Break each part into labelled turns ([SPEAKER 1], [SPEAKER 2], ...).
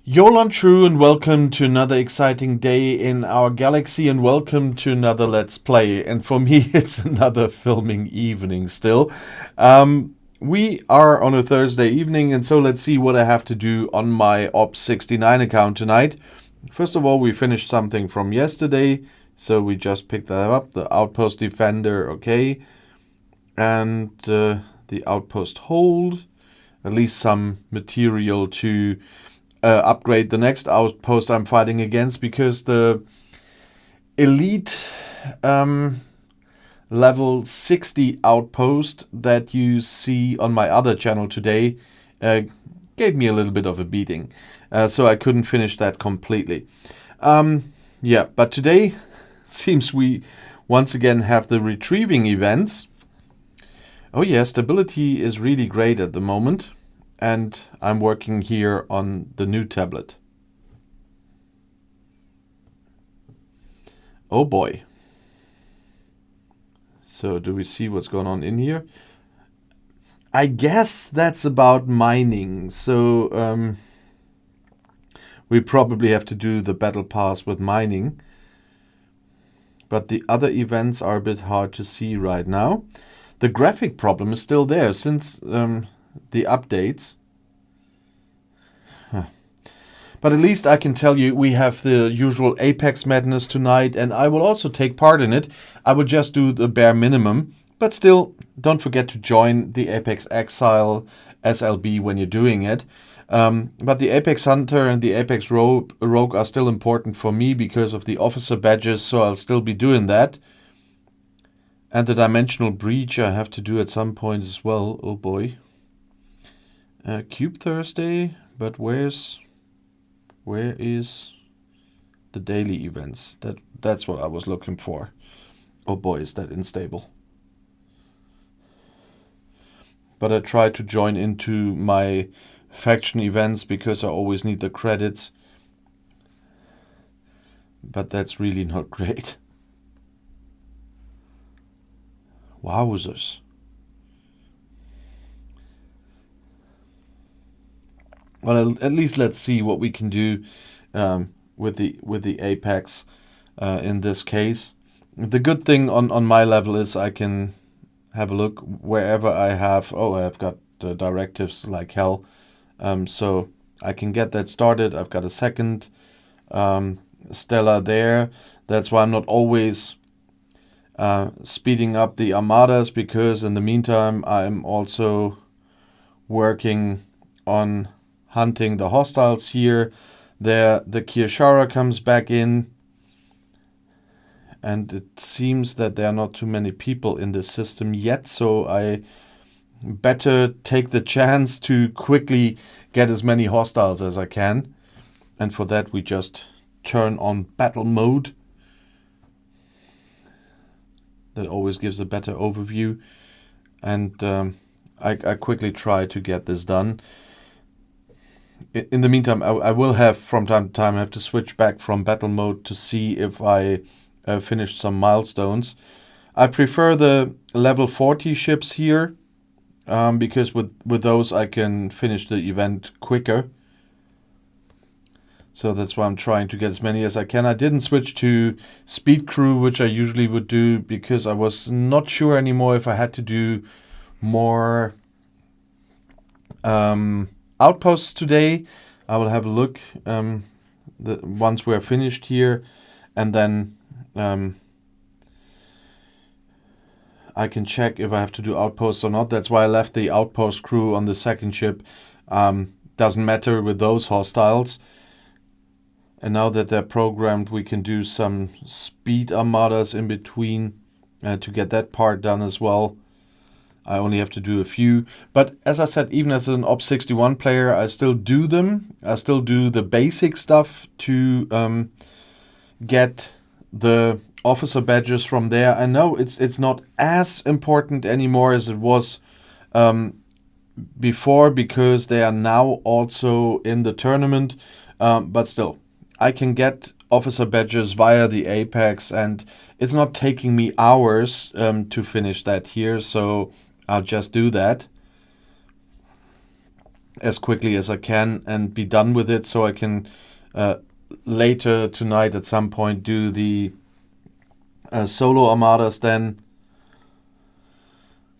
[SPEAKER 1] Yolan True, and welcome to another exciting day in our galaxy, and welcome to another Let's Play. And for me, it's another filming evening still. We are on a Thursday evening, and so let's see what I have to do on my Ops 69 account tonight. First of all, we finished something from yesterday, so we just picked that up. The Outpost Defender, okay. And the Outpost Hold. At least some material to upgrade the next outpost I'm fighting against, because the elite level 60 outpost that you see on my other channel today gave me a little bit of a beating, so I couldn't finish that completely. Yeah, but today seems we once again have the retrieving events. Oh yeah, stability is really great at the moment. And I'm working here on the new tablet. Oh boy. So do we see what's going on in here? I guess that's about mining. So we probably have to do the battle pass with mining. But the other events are a bit hard to see right now. The graphic problem is still there since the updates. But at least I can tell you we have the usual Apex Madness tonight, and I will also take part in it. I would just do the bare minimum, but still, don't forget to join the Apex Exile SLB when you're doing it. But the Apex Hunter and the Apex Rogue are still important for me because of the officer badges, so I'll still be doing that. And the Dimensional Breach I have to do at some point as well. Oh boy. Cube Thursday, but where is the daily events? That's what I was looking for. Oh boy, is that unstable. But I try to join into my faction events because I always need the credits. But that's really not great. Wowzers. Well, at least let's see what we can do with the Apex in this case. The good thing on my level is I can have a look wherever I have. Oh, I've got directives like hell, so I can get that started. I've got a second Stella there. That's why I'm not always speeding up the armadas, because in the meantime I'm also working on hunting the hostiles here. There, the Kirshara comes back in, and it seems that there are not too many people in the system yet, so I better take the chance to quickly get as many hostiles as I can. And for that we just turn on battle mode. That always gives a better overview, and I quickly try to get this done. In the meantime, I will have, from time to time, I have to switch back from battle mode to see if I finished some milestones. I prefer the level 40 ships here, because with those I can finish the event quicker. So that's why I'm trying to get as many as I can. I didn't switch to speed crew, which I usually would do, because I was not sure anymore if I had to do more outposts today. I will have a look once we're finished here, and then I can check if I have to do outposts or not. That's why I left the outpost crew on the second ship. Doesn't matter with those hostiles. And now that they're programmed, we can do some speed armadas in between to get that part done as well. I only have to do a few. But as I said, even as an Ops 61 player, I still do them. I still do the basic stuff to get the officer badges from there. I know it's not as important anymore as it was before, because they are now also in the tournament. But still, I can get officer badges via the Apex, and it's not taking me hours to finish that here, so I'll just do that. as quickly as I can and be done with it, so I can later tonight at some point do the solo armadas. Then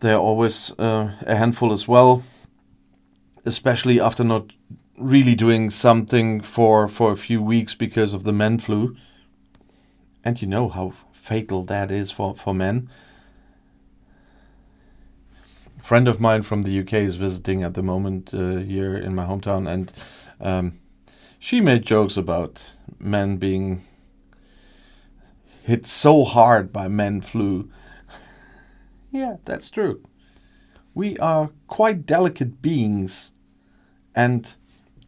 [SPEAKER 1] they're always a handful as well, especially after not really doing something for a few weeks because of the men flu. And you know how fatal that is for men. A friend of mine from the UK is visiting at the moment here in my hometown, and she made jokes about men being hit so hard by men flu. Yeah, that's true. We are quite delicate beings, and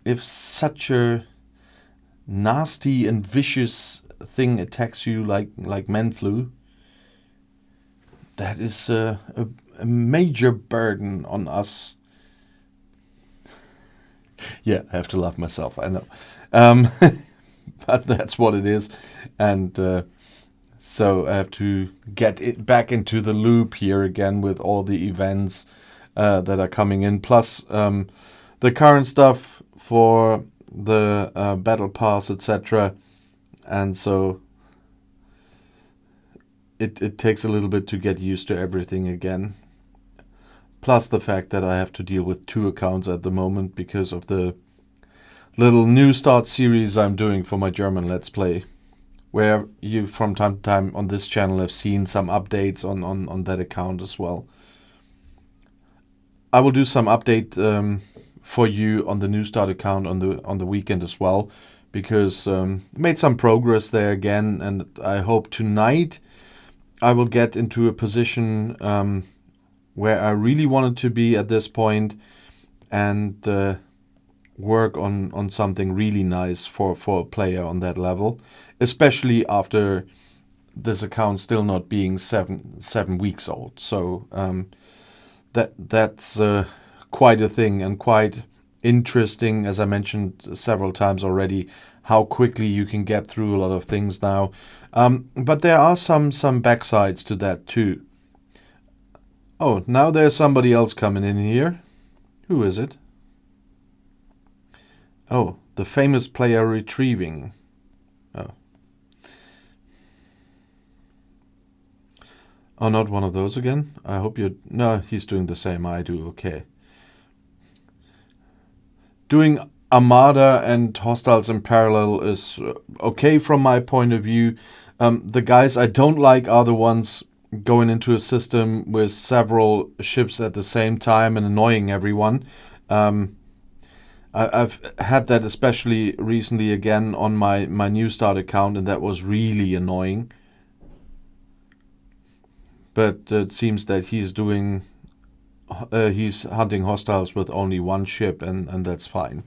[SPEAKER 1] if such a nasty and vicious thing attacks you like men flu, that is a major burden on us. Yeah, I have to laugh myself, I know. But that's what it is. And so I have to get it back into the loop here again with all the events that are coming in. Plus the current stuff for the Battle Pass, etc. And so it takes a little bit to get used to everything again. Plus the fact that I have to deal with 2 accounts at the moment because of the little New Start series I'm doing for my German Let's Play, where you from time to time on this channel have seen some updates on that account as well. I will do some update for you on the New Start account on the weekend as well, because made some progress there again, and I hope tonight I will get into a position where I really wanted to be at this point, and work on something really nice for a player on that level, especially after this account still not being seven weeks old. So that's quite a thing, and quite interesting, as I mentioned several times already, how quickly you can get through a lot of things now. But there are some backsides to that too. Oh, now there's somebody else coming in here. Who is it? Oh, the famous player retrieving. Oh. Oh, not one of those again? I hope you... No, he's doing the same I do, okay. Doing Armada and Hostiles in parallel is okay from my point of view. The guys I don't like are the ones going into a system with several ships at the same time and annoying everyone. I've had that especially recently again on my New Start account, and that was really annoying. But it seems that he's hunting hostiles with only 1 ship, and that's fine.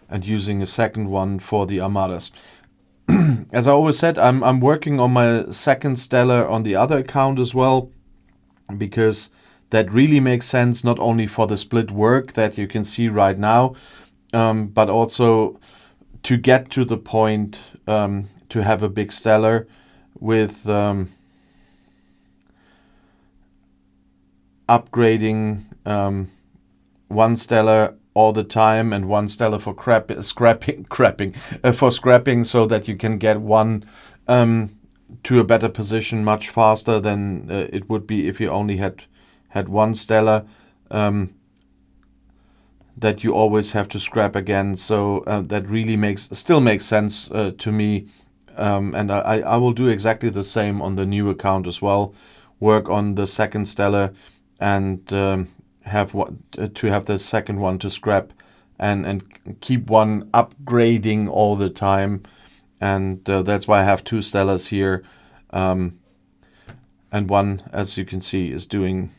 [SPEAKER 1] And using a second one for the armadas. As I always said, I'm working on my second stellar on the other account as well, because that really makes sense, not only for the split work that you can see right now, but also to get to the point to have a big stellar with upgrading 1 stellar all the time and 1 stellar for scrapping, so that you can get one to a better position much faster than it would be if you only had 1 stellar that you always have to scrap again. So that really still makes sense to me, and I will do exactly the same on the new account as well. Work on the second stellar and have the second one to scrap, and keep one upgrading all the time. And that's why I have 2 stellars here, and one, as you can see, is doing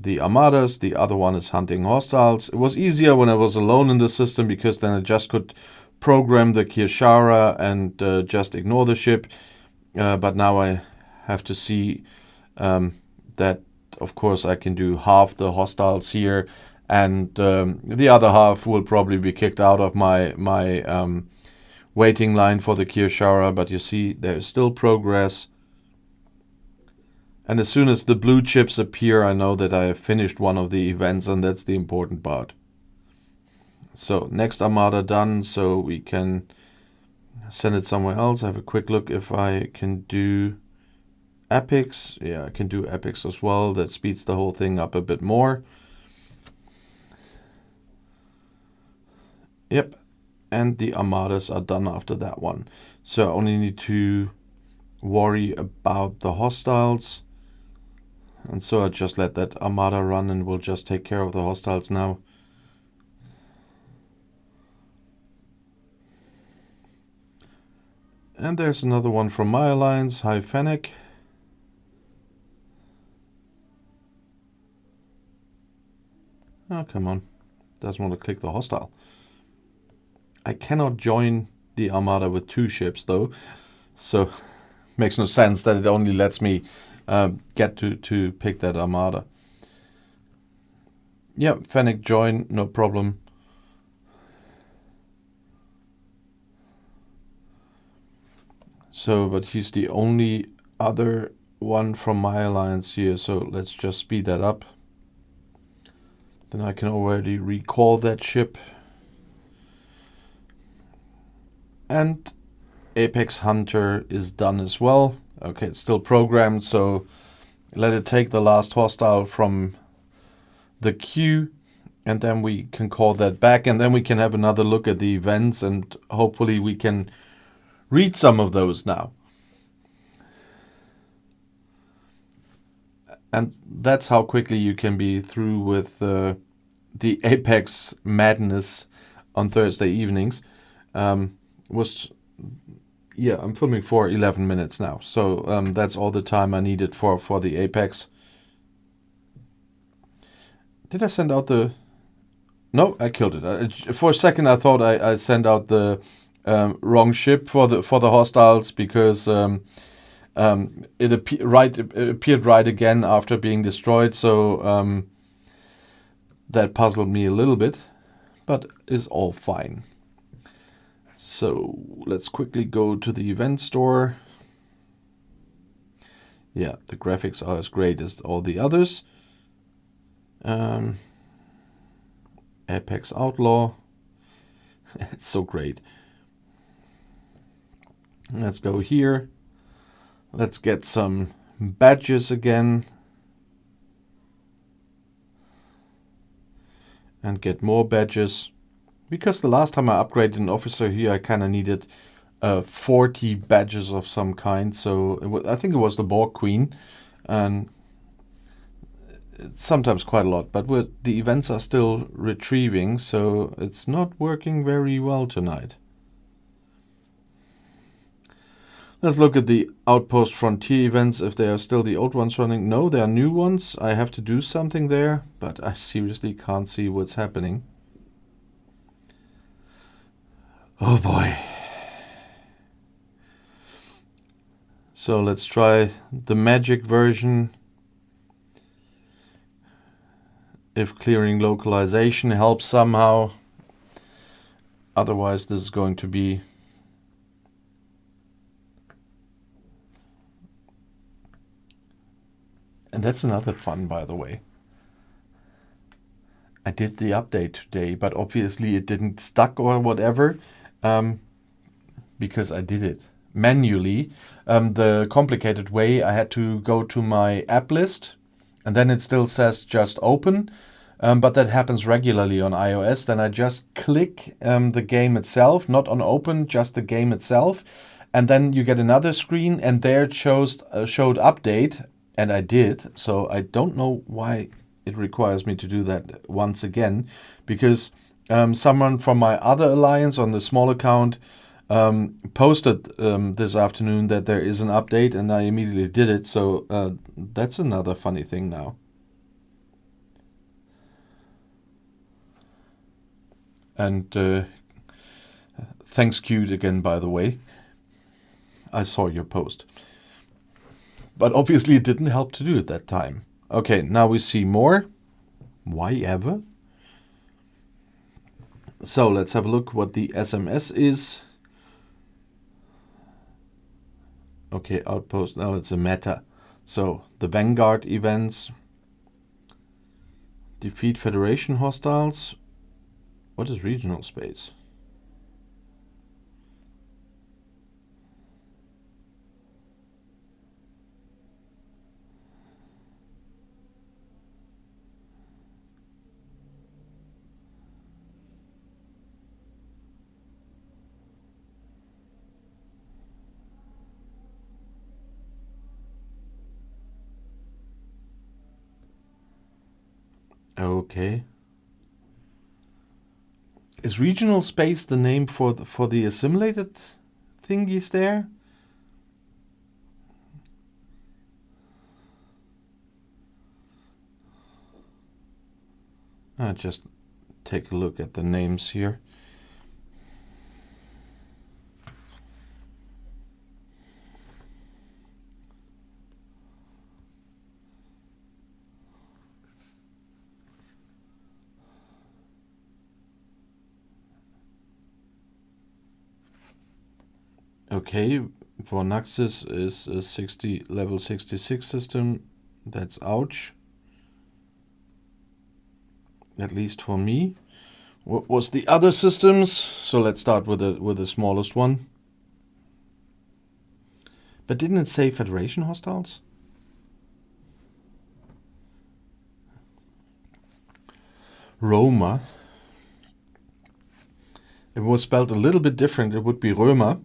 [SPEAKER 1] the armadas, the other one is hunting hostiles. It was easier when I was alone in the system, because then I just could program the Kirshara and just ignore the ship. But now I have to see that, of course, I can do half the hostiles here, and the other half will probably be kicked out of my waiting line for the Kirshara. But you see, there's still progress. And as soon as the blue chips appear, I know that I have finished one of the events, and that's the important part. So next Armada done, so we can send it somewhere else. Have a quick look if I can do epics. Yeah, I can do epics as well. That speeds the whole thing up a bit more. Yep, and the Armadas are done after that one. So I only need to worry about the hostiles. And so I just let that Armada run and we'll just take care of the hostiles now. And there's another one from my alliance. Hi, Fennec. Oh, come on. Doesn't want to click the hostile. I cannot join the Armada with 2 ships, though. So makes no sense that it only lets me get to pick that Armada. Yeah, Fennec join, no problem. So, but he's the only other one from my alliance here, so let's just speed that up. Then I can already recall that ship. And Apex Hunter is done as well. Okay, it's still programmed, so let it take the last hostile from the queue, and then we can call that back, and then we can have another look at the events, and hopefully we can read some of those now. And that's how quickly you can be through with the Apex madness on Thursday evenings. Yeah, I'm filming for 11 minutes now, so that's all the time I needed for the Apex. Did I send out the... No, I killed it. For a second I thought I sent out the wrong ship for the hostiles, because it appeared right again after being destroyed, so that puzzled me a little bit, but is all fine. So let's quickly go to the event store. Yeah, the graphics are as great as all the others. Apex Outlaw. It's so great. Let's go here. Let's get some badges again. And get more badges. Because the last time I upgraded an officer here, I kind of needed 40 badges of some kind. So I think it was the Borg Queen. And it's sometimes quite a lot. But the events are still retrieving, so it's not working very well tonight. Let's look at the Outpost Frontier events, if they are still the old ones running. No, they are new ones. I have to do something there, but I seriously can't see what's happening. Oh boy. So let's try the magic version. If clearing localization helps somehow. Otherwise this is going to be... And that's another fun, by the way. I did the update today, but obviously it didn't stuck or whatever, because I did it manually. The complicated way, I had to go to my app list, and then it still says just open, but that happens regularly on iOS. Then I just click the game itself, not on open, just the game itself, and then you get another screen, and there it showed update. And I did, so I don't know why it requires me to do that once again, because someone from my other alliance on the small account posted this afternoon that there is an update, and I immediately did it, so that's another funny thing now. And thanks, Cute, again, by the way. I saw your post. But obviously it didn't help to do it that time. Okay, now we see more. Why ever? So let's have a look what the SMS is. Okay, Outpost, now it's a meta. So the Vanguard events. Defeat Federation hostiles. What is regional space? Okay. Is regional space the name for the assimilated thingies there? I'll just take a look at the names here. Okay, for Naxos is a level 66 system. That's ouch. At least for me. What was the other systems? So let's start with the smallest one. But didn't it say Federation hostiles? Roma. If it was spelled a little bit different, it would be Römer.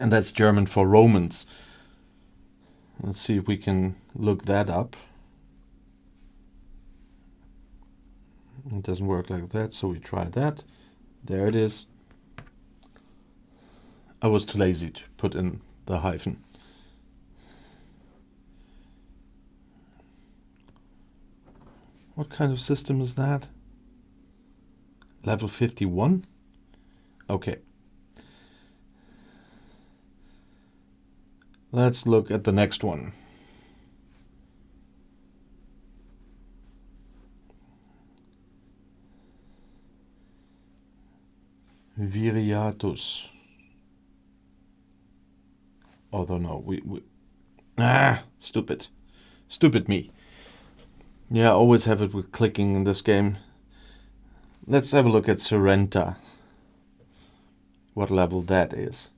[SPEAKER 1] And that's German for Romans. Let's see if we can look that up. It doesn't work like that, so we try that. There it is. I was too lazy to put in the hyphen. What kind of system is that? Level 51? Okay. Let's look at the next one. Viriatus. Although no, stupid. Stupid me. Yeah, I always have it with clicking in this game. Let's have a look at Sorrenta. What level that is.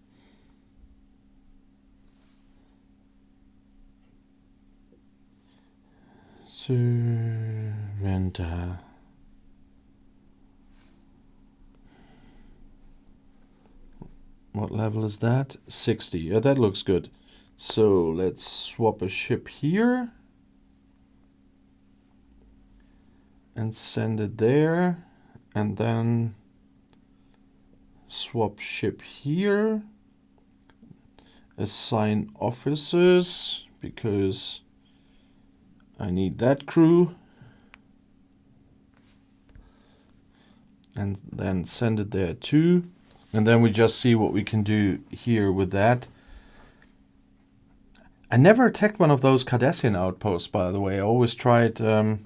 [SPEAKER 1] Sorrenta. What level is that? 60. Yeah, that looks good. So let's swap a ship here. And send it there. And then swap ship here. Assign officers, because I need that crew. And then send it there too. And then we just see what we can do here with that. I never attacked one of those Cardassian outposts, by the way. I always tried, I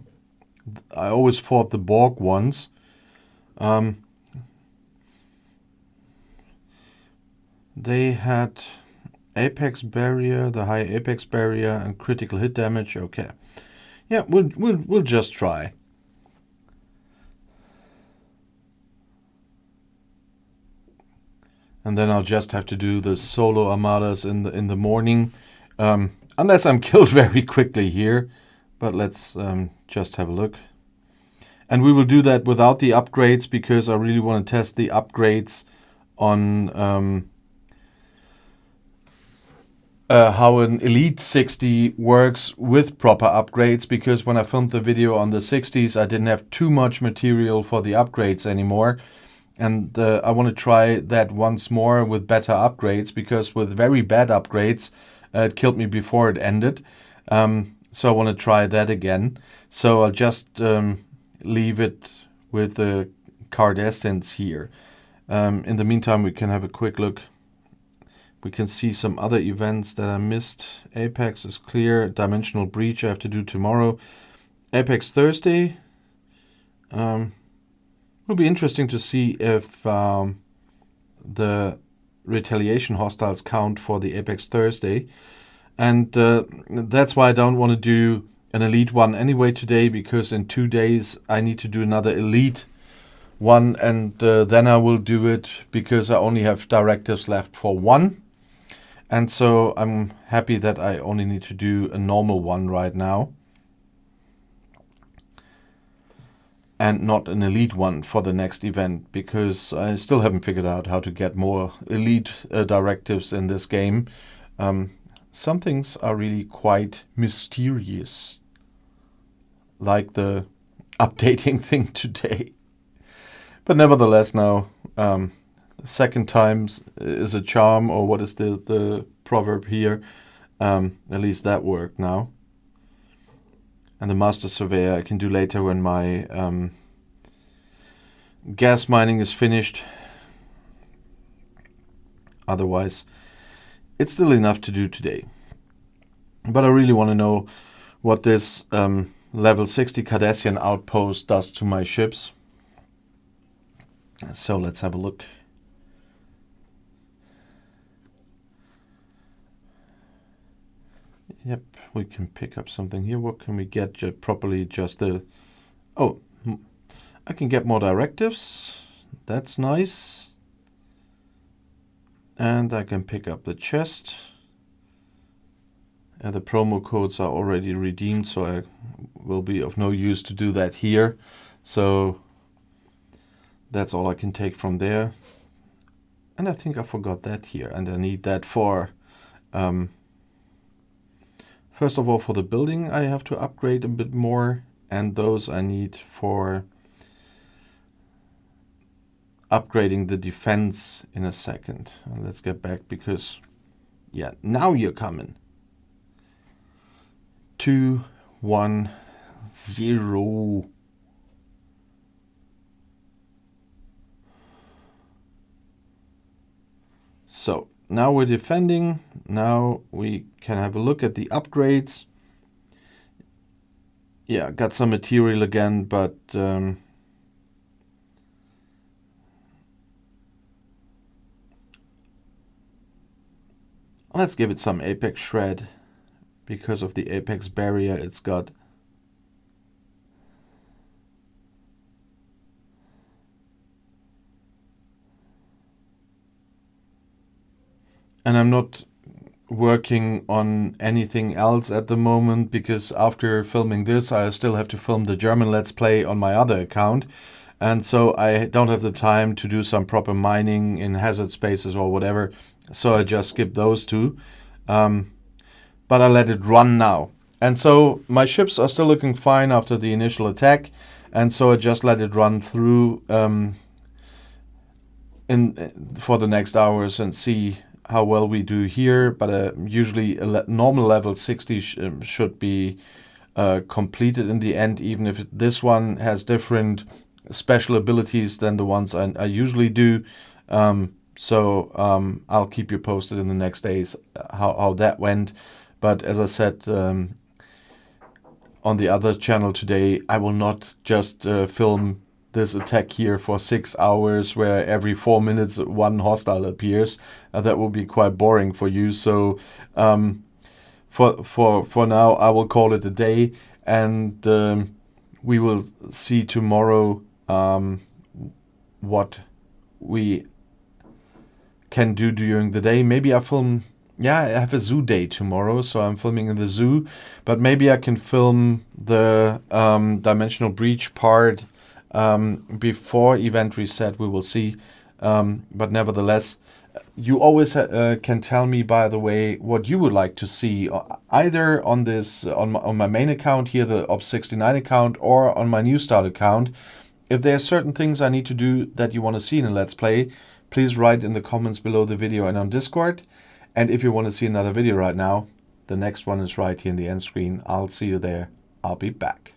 [SPEAKER 1] always fought the Borg ones. They had apex barrier, the high apex barrier, and critical hit damage. Okay. Yeah, we'll just try. And then I'll just have to do the solo armadas in the morning, unless I'm killed very quickly here. But let's just have a look. And we will do that without the upgrades, because I really want to test the upgrades on how an Elite 60 works with proper upgrades, because when I filmed the video on the 60s, I didn't have too much material for the upgrades anymore. And I want to try that once more with better upgrades, because with very bad upgrades, it killed me before it ended. So I want to try that again. So I'll just leave it with the Cardassians here. In the meantime, we can have a quick look. We can see some other events that I missed. Apex is clear. Dimensional Breach I have to do tomorrow. Apex Thursday. It'll be interesting to see if the retaliation hostiles count for the Apex Thursday. And that's why I don't want to do an Elite one anyway today, because in 2 days I need to do another Elite one, and then I will do it because I only have directives left for one. And so I'm happy that I only need to do a normal one right now and not an elite one for the next event, because I still haven't figured out how to get more elite directives in this game. Some things are really quite mysterious, like the updating thing today. But nevertheless, now second time is a charm, or what is the proverb here? At least that worked now. And the master surveyor I can do later when my gas mining is finished. Otherwise, it's still enough to do today. But I really want to know what this level 60 Cardassian outpost does to my ships. So let's have a look. Yep, we can pick up something here. What can we get properly? Just the... Oh, I can get more directives. That's nice. And I can pick up the chest. And the promo codes are already redeemed, so I will be of no use to do that here. So that's all I can take from there. And I think I forgot that here, and I need that for... first of all, for the building I have to upgrade a bit more, and those I need for upgrading the defense in a second. Let's get back, because, yeah, now you're coming. 2, 1, 0. So now we're defending. Now we can have a look at the upgrades. Yeah, got some material again, but let's give it some apex shred. Because of the apex barrier it's got. And I'm not working on anything else at the moment, because after filming this I still have to film the German Let's Play on my other account. And so I don't have the time to do some proper mining in hazard spaces or whatever. So I just skip those two. But I let it run now. And so my ships are still looking fine after the initial attack. And so I just let it run through for the next hours and see how well we do here. But usually a normal level 60 should be completed in the end, even if this one has different special abilities than the ones I usually do. So I'll keep you posted in the next days how that went. But as I said on the other channel today, I will not just film this attack here for 6 hours where every 4 minutes one hostile appears. That will be quite boring for you. So for now, I will call it a day, and we will see tomorrow what we can do during the day. Maybe I film... Yeah, I have a zoo day tomorrow, so I'm filming in the zoo. But maybe I can film the dimensional breach part before event reset. We will see. But nevertheless, you always can tell me, by the way, what you would like to see, either on this on my main account here, the Ops69 account, or on my New Start account. If there are certain things I need to do that you want to see in a Let's Play, please write in the comments below the video and on Discord. And if you want to see another video right now, the next one is right here in the end screen. I'll see you there. I'll be back.